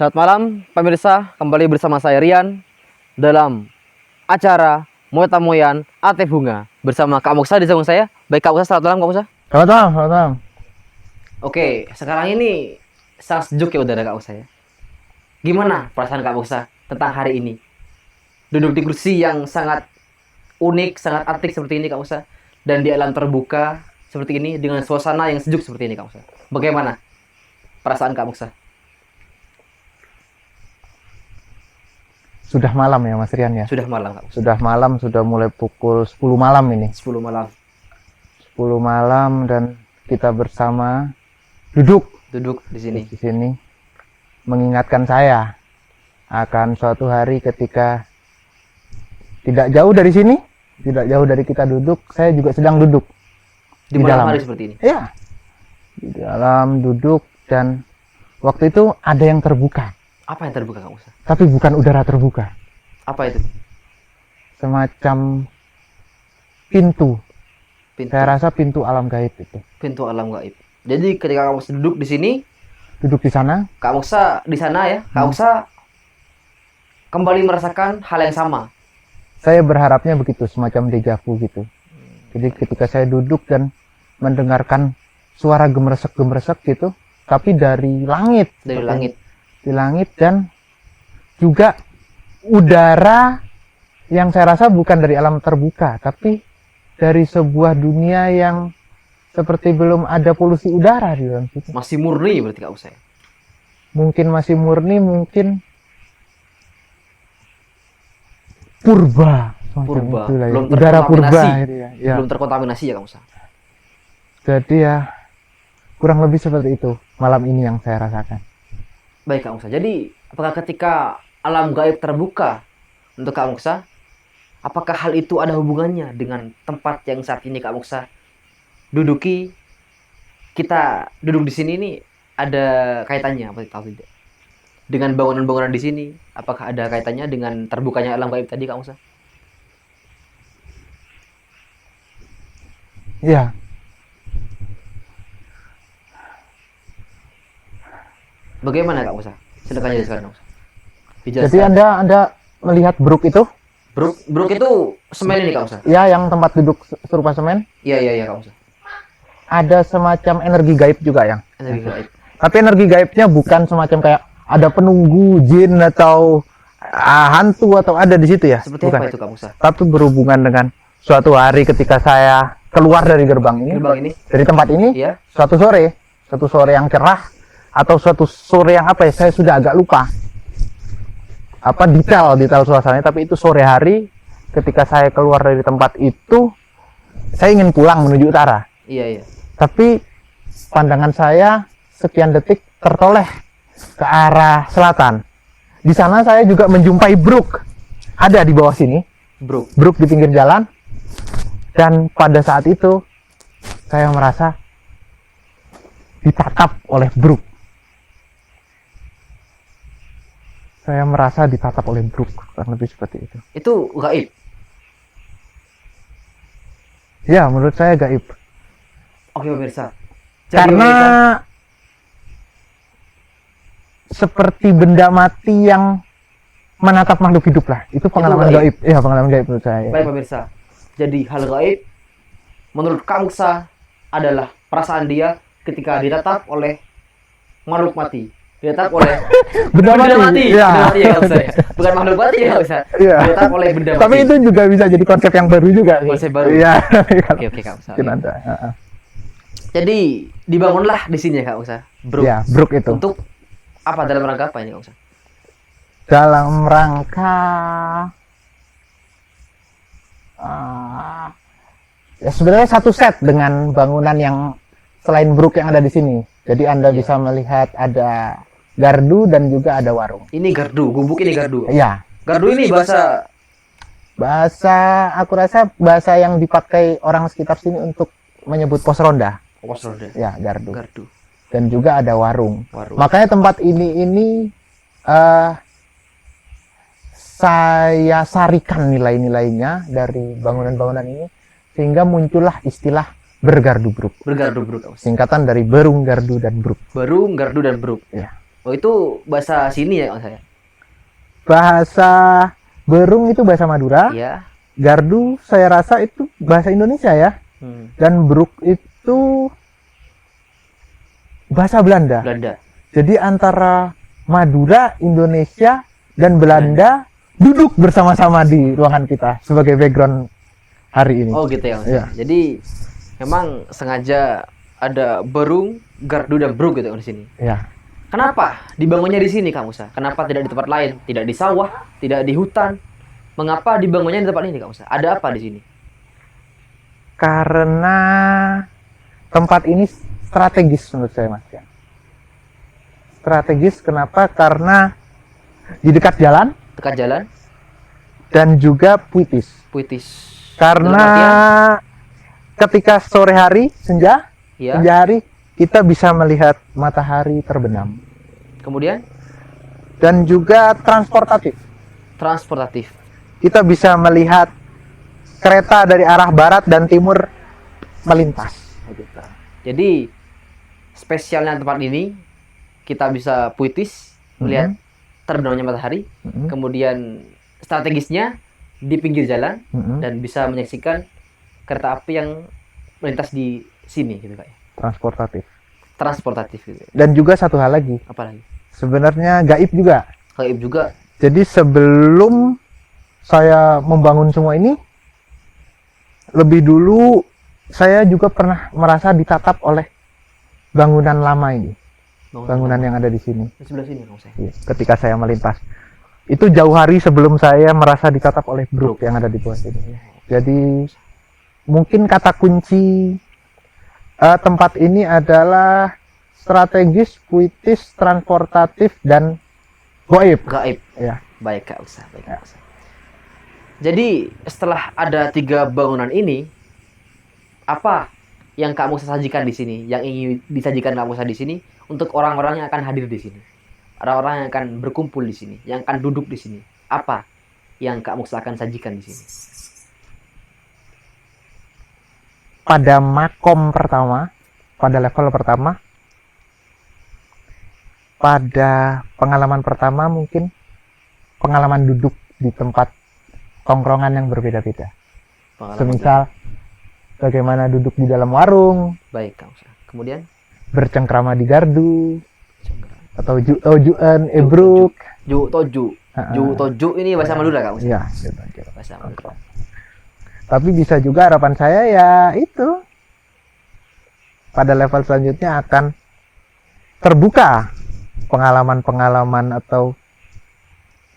Selamat malam pemirsa, kembali bersama saya Rian dalam acara Moeta Moyan Ate Bunga bersama Kak Moksa di samping saya. Baik Kak Moksa, selamat malam Kak Moksa. Selamat malam, selamat malam. Oke, sekarang ini sangat sejuk ya udara Kak Moksa ya. Gimana perasaan Kak Moksa tentang hari ini? Duduk di kursi yang sangat unik, sangat antik seperti ini Kak Moksa, dan di alam terbuka seperti ini dengan suasana yang sejuk seperti ini Kak Moksa. Bagaimana perasaan Kak Moksa? Sudah malam ya Mas Rian ya? Sudah malam Kak Moksa. Sudah malam, sudah mulai pukul 10 malam ini. 10 malam. 10 malam dan kita bersama duduk Duduk di sini. di sini mengingatkan saya akan suatu hari ketika tidak jauh dari sini, tidak jauh dari kita duduk, saya juga sedang duduk Di malam hari seperti ini. Ya, di dalam duduk dan waktu itu ada yang terbuka, Apa yang terbuka Kak Moksa? tapi bukan udara terbuka, Apa itu? semacam pintu. Pintu. Saya rasa pintu alam gaib itu. Pintu alam gaib. Jadi ketika Kak Moksa duduk di sini, Duduk di sana, Kak Moksa di sana ya, Kak Moksa kembali merasakan hal yang sama. saya berharapnya begitu, semacam dejavu gitu. Jadi ketika saya duduk dan mendengarkan suara gemeresek-gemeresek gitu, tapi dari langit. Dari Seperti langit. Di langit dan juga udara yang saya rasa bukan dari alam terbuka, tapi dari sebuah dunia yang seperti belum ada polusi udara di dalam situ. Masih murni berarti Kak Moksa. Mungkin masih murni, mungkin purba. semacam Purba. itulah ya. Belum Udara purba terkontaminasi. gitu ya. Ya. Belum terkontaminasi ya Kak Moksa. Jadi ya kurang lebih seperti itu malam ini yang saya rasakan. Baik Kak Moksa. Jadi apakah ketika alam gaib terbuka untuk Kak Moksa, apakah hal itu ada hubungannya dengan tempat yang saat ini Kak Moksa duduki? Kita duduk di sini nih, ada kaitannya apa tahu tidak? Dengan bangunan-bangunan di sini, apakah ada kaitannya dengan terbukanya alam gaib tadi Kak Moksa? Ya, Bagaimana Kak Moksa? Silakan jelaskan Kak Moksa. jadi Dijelaskan. Anda melihat bruk itu? Bruk itu semen ini Kak Moksa? Ya, yang tempat duduk serupa semen. Iya Kak Moksa. Ada semacam energi gaib juga yang. Energi gaib. Tapi energi gaibnya bukan semacam kayak ada penunggu jin atau hantu atau ada di situ ya. Seperti Bukan. apa itu Kak Moksa? Tapi berhubungan dengan suatu hari ketika saya keluar dari gerbang ini, Gerbang ini? dari tempat ini, Iya. suatu sore yang cerah atau suatu sore yang apa ya, saya sudah agak lupa apa detail suasananya, tapi itu sore hari ketika saya keluar dari tempat itu, saya ingin pulang menuju utara, Iya. tapi pandangan saya sekian detik tertoleh ke arah selatan. Di sana saya juga menjumpai bruk ada di bawah sini, bruk di pinggir jalan, dan pada saat itu saya merasa ditatap oleh bruk. Saya merasa ditatap oleh bruk, kurang lebih seperti itu. Itu gaib. Ya, menurut saya gaib. Oke pemirsa. Jadi, Karena pemirsa, seperti benda mati yang menatap makhluk hidup lah. Itu pengalaman gaib. gaib. Iya, pengalaman gaib menurut saya. baik pemirsa. Jadi hal gaib menurut Kak Moksa adalah perasaan dia ketika ditatap oleh makhluk mati. Ditatap oleh Benda mati. Iya. Benda mati ya Kak Moksa ya. Bukan makhluk mati ya Kak Moksa. Iya. Ditatap oleh benda mati. Tapi itu juga bisa jadi konsep yang baru juga sih. Konsep baru. Iya. Oke Kak Moksa. Mungkin ada. Jadi dibangunlah di sini ya Kak Moksa. Bruk. Ya, bruk itu. Untuk apa, dalam rangka apa ini Kak Moksa? Dalam rangka ya sebenarnya satu set dengan bangunan yang selain bruk yang ada di sini. Jadi Anda bisa melihat ada gardu dan juga ada warung. Ini gardu, gubuk ini gardu. Iya. Gardu ini Bahasa aku rasa bahasa yang dipakai orang sekitar sini untuk menyebut pos ronda. pos roda. Ya, gardu. Gardu. Dan juga ada warung. Warung. Makanya tempat ini saya sarikan nilai-nilainya dari bangunan-bangunan ini sehingga muncullah istilah bergardu bruk. Bergardu bruk. Singkatan dari berung, gardu, dan bruk. Berung, gardu dan bruk. Ya. Oh, itu bahasa sini ya Kang saya. Bahasa Berung itu bahasa Madura. Iya. Gardu saya rasa itu bahasa Indonesia ya. Dan Bruk itu bahasa Belanda. Belanda. Jadi antara Madura, Indonesia, dan Belanda duduk bersama-sama di ruangan kita sebagai background hari ini. Oh gitu ya Kang. Iya. Jadi memang sengaja ada Berung, Gardu dan Bruk gitu di sini. Ya. Kenapa dibangunnya di sini Kang Musa? Kenapa tidak di tempat lain? Tidak di sawah, tidak di hutan? Mengapa dibangunnya di tempat ini Kang Musa? Ada apa di sini? Karena tempat ini strategis menurut saya, Mas. Ya. Strategis kenapa? Karena di dekat jalan Dekat jalan, dan juga puitis. puitis. Karena Dalam artian, ketika sore hari, senja ya. hari, kita bisa melihat matahari terbenam. Kemudian Dan juga transportatif. transportatif. Kita bisa melihat kereta dari arah barat dan timur melintas. Jadi spesialnya tempat ini kita bisa puitis melihat terbenamnya matahari, kemudian strategisnya di pinggir jalan dan bisa menyaksikan kereta api yang melintas di sini gitu Kak. Transportatif. Transportatif gitu. Dan juga satu hal lagi, Apa lagi? sebenarnya gaib juga. Gaib juga. Jadi sebelum saya membangun semua ini, lebih dulu saya juga pernah merasa ditatap oleh bangunan lama ini. Bangunan yang ada di sini. Di sebelah sini Kang saya. Ketika saya melintas. Itu jauh hari sebelum saya merasa ditatap oleh Bruk yang ada di bawah sini. Jadi mungkin kata kunci tempat ini adalah strategis, puitis, transportatif, dan gaib. Gaib. Ya. Baik Kak Usa, baik Kak Usa. Jadi setelah ada 3 bangunan ini, apa yang Kak Musa sajikan di sini, yang ingin disajikan Kak Musa di sini untuk orang-orang yang akan hadir di sini, orang-orang yang akan berkumpul di sini, yang akan duduk di sini, apa yang Kak Musa akan sajikan di sini? Pada makom pertama, pada level pertama, pada pengalaman pertama mungkin pengalaman duduk di tempat tongkrongan yang berbeda-beda. Semisal bagaimana duduk di dalam warung, Baik Kak Musa. Kemudian bercengkrama di gardu, atau juan, ebruk, Ju toju. Ju toju ini bahasa Madura Kak Musa. Iya, Bahasa Madura. tapi bisa juga harapan saya ya itu pada level selanjutnya akan terbuka pengalaman-pengalaman atau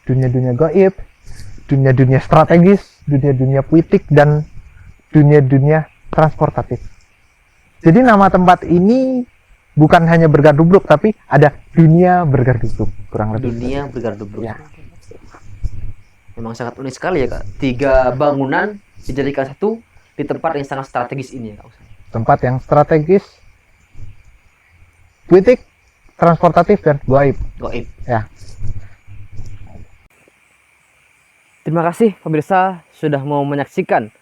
dunia-dunia gaib, dunia-dunia strategis, dunia-dunia puitik, dan dunia-dunia transportatif. Jadi nama tempat ini bukan hanya bergardubruk, tapi ada dunia bergardubruk, kurang lebih. Dunia bergardubruk. Ya. Memang sangat unik sekali ya Kak. 3 bangunan dijadikan satu di tempat yang sangat strategis ini ya Kak Musa. Tempat yang strategis, puitik, transportatif, dan gaib. Gaib. Ya. Terima kasih pemirsa sudah mau menyaksikan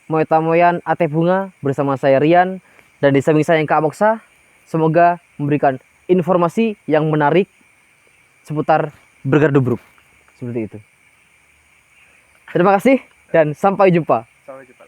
Moetamoyan Ate Bunga bersama saya Rian dan di samping saya yang Kak Moksa. Semoga memberikan informasi yang menarik seputar bergardubruk. Seperti itu. Terima kasih dan sampai jumpa. Sampai jumpa.